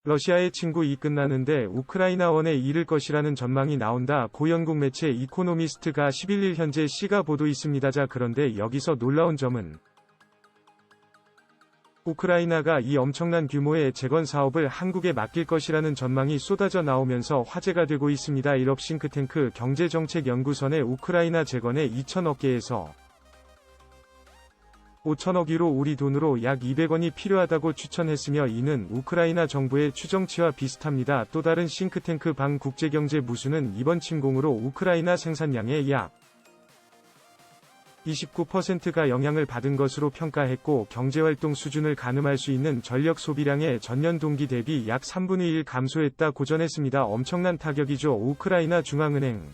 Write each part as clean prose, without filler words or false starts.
러시아의 침공이 끝나는데 우크라이나원에 이를 것이라는 전망이 나온다. 고 영국 매체 이코노미스트가 11일 현재 시가 보도 있습니다. 자, 그런데 여기서 놀라운 점은 우크라이나가 이 엄청난 규모의 재건 사업을 한국에 맡길 것이라는 전망이 쏟아져 나오면서 화제가 되고 있습니다. 일업 싱크탱크 경제정책연구선의 우크라이나 재건에 2천억 개에서 5천억 유로 우리 돈으로 약 200원이 필요하다고 추천했으며 이는 우크라이나 정부의 추정치와 비슷합니다. 또 다른 싱크탱크 방국제경제무수는 이번 침공으로 우크라이나 생산량의 약 29%가 영향을 받은 것으로 평가했고 경제활동 수준을 가늠할 수 있는 전력 소비량의 전년 동기 대비 약 3분의 1 감소했다고 전했습니다. 엄청난 타격이죠. 우크라이나 중앙은행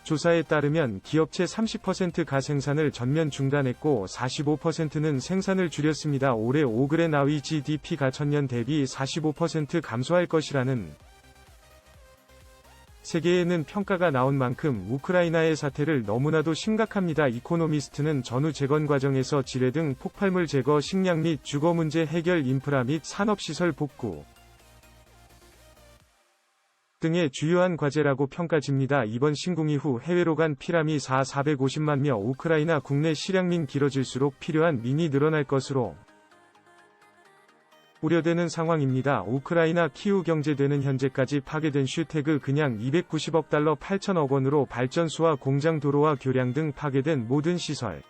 조사에 따르면 기업체 30%가 생산을 전면 중단했고 45%는 생산을 줄였습니다. 올해 오그레나위 GDP가 전년 대비 45% 감소할 것이라는 세계에는 평가가 나온 만큼 우크라이나의 사태를 너무나도 심각합니다. 이코노미스트는 전후 재건 과정에서 지뢰 등 폭발물 제거, 식량 및 주거 문제 해결, 인프라 및 산업시설 복구 등의 주요한 과제라고 평가집니다. 이번 침공 이후 해외로 간 피람이 450만며 우크라이나 국내 실향민 길어질수록 필요한 민이 늘어날 것으로 우려되는 상황입니다. 우크라이나 키우 경제대는 현재까지 파괴된 슈태그 그냥 290억 달러 8천억 원으로 발전소와 공장 도로와 교량 등 파괴된 모든 시설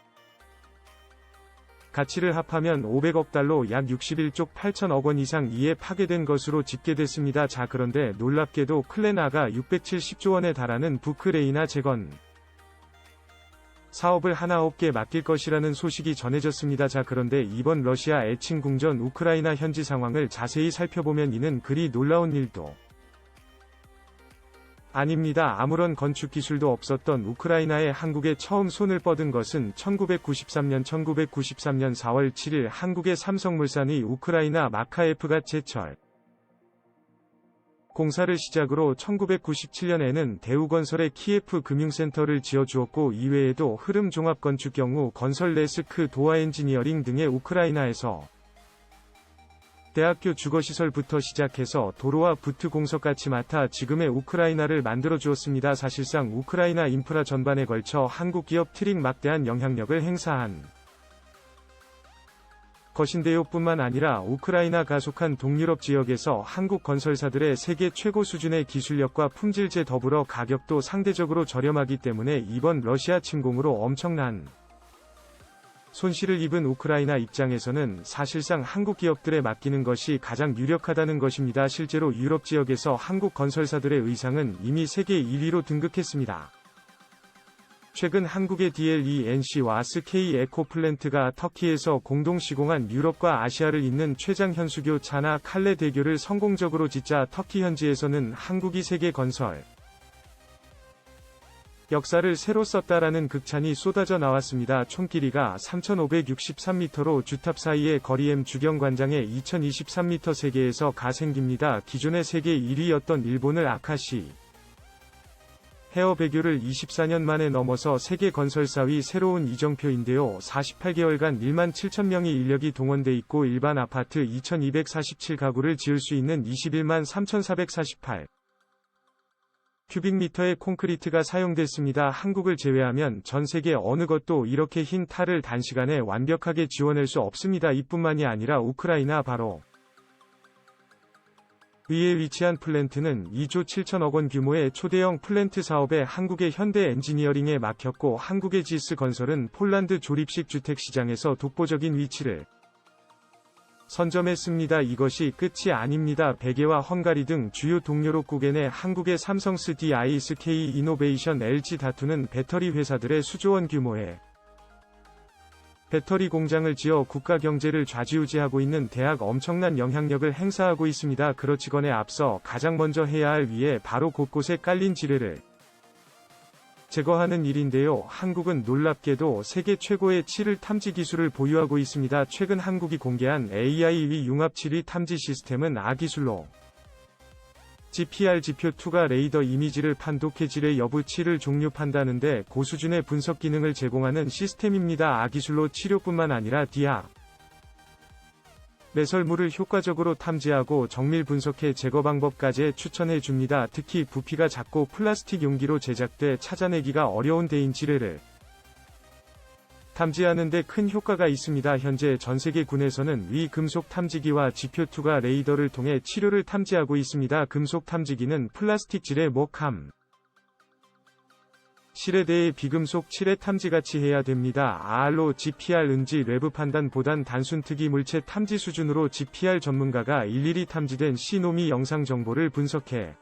가치를 합하면 500억 달러 약 61조 8천억 원 이상 이에 파괴된 것으로 집계됐습니다. 자, 그런데 놀랍게도 클레나가 670조 원에 달하는 부크레이나 재건 사업을 하나없게 맡길 것이라는 소식이 전해졌습니다. 자, 그런데 이번 러시아 애칭 전 우크라이나 현지 상황을 자세히 살펴보면 이는 그리 놀라운 일도 아닙니다. 아무런 건축 기술도 없었던 우크라이나에 한국에 처음 손을 뻗은 것은 1993년 4월 7일 한국의 삼성물산의 우크라이나 마카예프가 제철 공사를 시작으로 1997년에는 대우건설의 키예프 금융센터를 지어주었고 이외에도 흐름종합건축 경우 건설 레스크 도화엔지니어링 등의 우크라이나에서 대학교 주거시설부터 시작해서 도로와 부트 공석까지 맡아 지금의 우크라이나를 만들어주었습니다. 사실상 우크라이나 인프라 전반에 걸쳐 한국 기업 트릭 막대한 영향력을 행사한 것인데요. 뿐만 아니라 우크라이나가 속한 동유럽 지역에서 한국 건설사들의 세계 최고 수준의 기술력과 품질제 더불어 가격도 상대적으로 저렴하기 때문에 이번 러시아 침공으로 엄청난 손실을 입은 우크라이나 입장에서는 사실상 한국 기업들에 맡기는 것이 가장 유력하다는 것입니다. 실제로 유럽 지역에서 한국 건설사들의 의상은 이미 세계 1위로 등극했습니다. 최근 한국의 DLENC와 SK 에코플랜트가 터키에서 공동 시공한 유럽과 아시아를 잇는 최장 현수교 차나 칼레 대교를 성공적으로 짓자 터키 현지에서는 한국이 세계 건설 역사를 새로 썼다라는 극찬이 쏟아져 나왔습니다. 총 길이가 3,563m로 주탑 사이의 거리 M 주경관장에 2,023m 세계에서 가생깁니다. 기존의 세계 1위였던 일본을 아카시 헤어 배교를 24년 만에 넘어서 세계 건설사의 새로운 이정표인데요. 48개월간 1만 7천명의 인력이 동원돼 있고 일반 아파트 2,247가구를 지을 수 있는 21만 3,448 큐빅미터의 콘크리트가 사용됐습니다. 한국을 제외하면 전 세계 어느 것도 이렇게 흰 탈을 단시간에 완벽하게 지워낼 수 없습니다. 이뿐만이 아니라 우크라이나 바로 위에 위치한 플랜트는 2조 7천억 원 규모의 초대형 플랜트 사업에 한국의 현대 엔지니어링에 맡겼고 한국의 지스 건설은 폴란드 조립식 주택 시장에서 독보적인 위치를 선점했습니다. 이것이 끝이 아닙니다. 베개와 헝가리 등 주요 동유럽국에 내 한국의 삼성 SDI, SK 이노베이션, LG 다투는 배터리 회사들의 수조원 규모의 배터리 공장을 지어 국가 경제를 좌지우지하고 있는 대학 엄청난 영향력을 행사하고 있습니다. 그렇지건에 앞서 가장 먼저 해야 할 위에 바로 곳곳에 깔린 지뢰를 제거하는 일인데요. 한국은 놀랍게도 세계 최고의 7일 탐지 기술을 보유하고 있습니다. 최근 한국이 공개한 AI 융합 7위 탐지 시스템은 아기술로 GPR-지표2가 레이더 이미지를 판독해 지뢰 여부 7을 종류한다는데 고수준의 분석 기능을 제공하는 시스템입니다. 아기술로 치료뿐만 아니라 디아 배설물을 효과적으로 탐지하고 정밀 분석해 제거 방법까지 추천해 줍니다. 특히 부피가 작고 플라스틱 용기로 제작돼 찾아내기가 어려운 대인지뢰를 탐지하는 데 큰 효과가 있습니다. 현재 전세계 군에서는 위 금속 탐지기와 지표2가 레이더를 통해 치료를 탐지하고 있습니다. 금속 탐지기는 플라스틱 지뢰 목함 실에 대해 비금속 칠해 탐지같이 해야 됩니다. RO GPR 은지 외부 판단보단 단순 특이 물체 탐지 수준으로 GPR 전문가가 일일이 탐지된 시노미 영상 정보를 분석해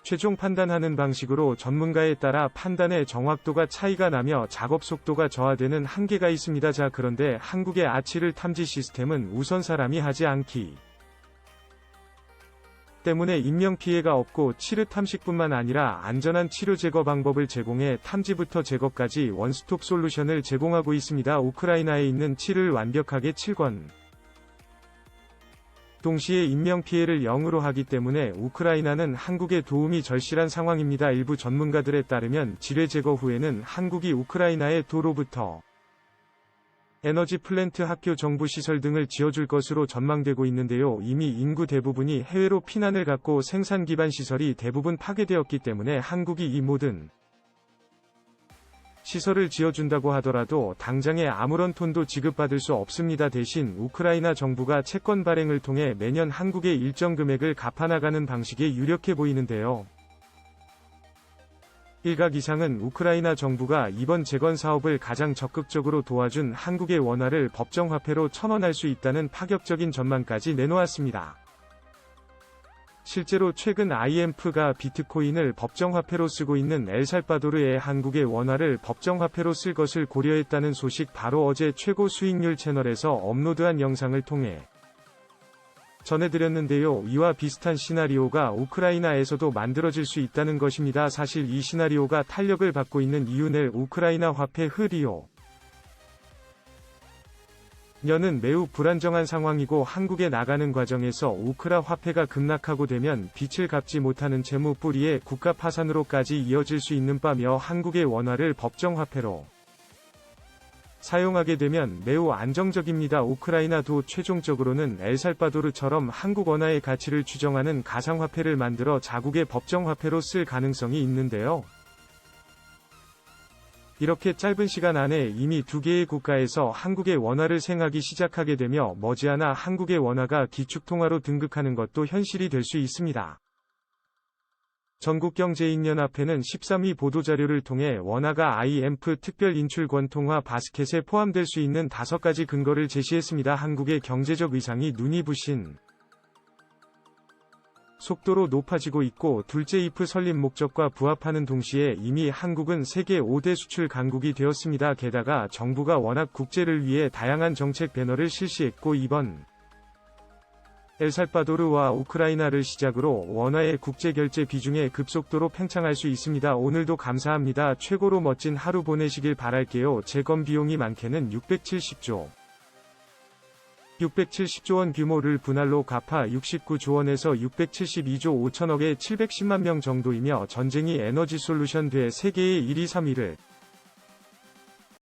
최종 판단하는 방식으로 전문가에 따라 판단의 정확도가 차이가 나며 작업 속도가 저하되는 한계가 있습니다. 자, 그런데 한국의 아치를 탐지 시스템은 우선 사람이 하지 않기 때문에 인명피해가 없고 치료 탐식뿐만 아니라 안전한 치료 제거 방법을 제공해 탐지부터 제거까지 원스톱 솔루션을 제공하고 있습니다. 우크라이나에 있는 칠을 완벽하게 칠권 동시에 인명피해를 0으로 하기 때문에 우크라이나는 한국의 도움이 절실한 상황입니다. 일부 전문가들에 따르면 지뢰 제거 후에는 한국이 우크라이나의 도로부터 에너지 플랜트, 학교, 정부 시설 등을 지어줄 것으로 전망되고 있는데요. 이미 인구 대부분이 해외로 피난을 갔고 생산 기반 시설이 대부분 파괴되었기 때문에 한국이 이 모든 시설을 지어준다고 하더라도 당장에 아무런 돈도 지급받을 수 없습니다. 대신 우크라이나 정부가 채권 발행을 통해 매년 한국에 일정 금액을 갚아나가는 방식이 유력해 보이는데요. 일각 이상은 우크라이나 정부가 이번 재건 사업을 가장 적극적으로 도와준 한국의 원화를 법정화폐로 천원할 수 있다는 파격적인 전망까지 내놓았습니다. 실제로 최근 IMF가 비트코인을 법정화폐로 쓰고 있는 엘살바도르의 한국의 원화를 법정화폐로 쓸 것을 고려했다는 소식 바로 어제 최고 수익률 채널에서 업로드한 영상을 통해 전해드렸는데요. 이와 비슷한 시나리오가 우크라이나에서도 만들어질 수 있다는 것입니다. 사실 이 시나리오가 탄력을 받고 있는 이유는 우크라이나 화폐 흐리오 녀는 매우 불안정한 상황이고 한국에 나가는 과정에서 우크라 화폐가 급락하고 되면 빚을 갚지 못하는 채무 뿌리에 국가 파산으로까지 이어질 수 있는 바며 한국의 원화를 법정화폐로 사용하게 되면 매우 안정적입니다. 우크라이나도 최종적으로는 엘살바도르처럼 한국 원화의 가치를 추정하는 가상화폐를 만들어 자국의 법정화폐로 쓸 가능성이 있는데요. 이렇게 짧은 시간 안에 이미 2개의 국가에서 한국의 원화를 생하기 시작하게 되며 머지않아 한국의 원화가 기축통화로 등극하는 것도 현실이 될 수 있습니다. 전국경제인연합회는 13위 보도자료를 통해 원화가 IMF 특별인출권통화 바스켓에 포함될 수 있는 5가지 근거를 제시했습니다. 한국의 경제적 위상이 눈이 부신 속도로 높아지고 있고 둘째 if 설립 목적과 부합하는 동시에 이미 한국은 세계 5대 수출 강국이 되었습니다. 게다가 정부가 워낙 국제를 위해 다양한 정책 배너를 실시했고 이번 엘살바도르와 우크라이나를 시작으로 원화의 국제결제 비중에 급속도로 팽창할 수 있습니다. 오늘도 감사합니다. 최고로 멋진 하루 보내시길 바랄게요. 재건 비용이 많게는 670조 원 규모를 분할로 갚아 69조 원에서 672조 5천억에 710만 명 정도이며 전쟁이 에너지 솔루션 돼 세계의 1, 2, 3위를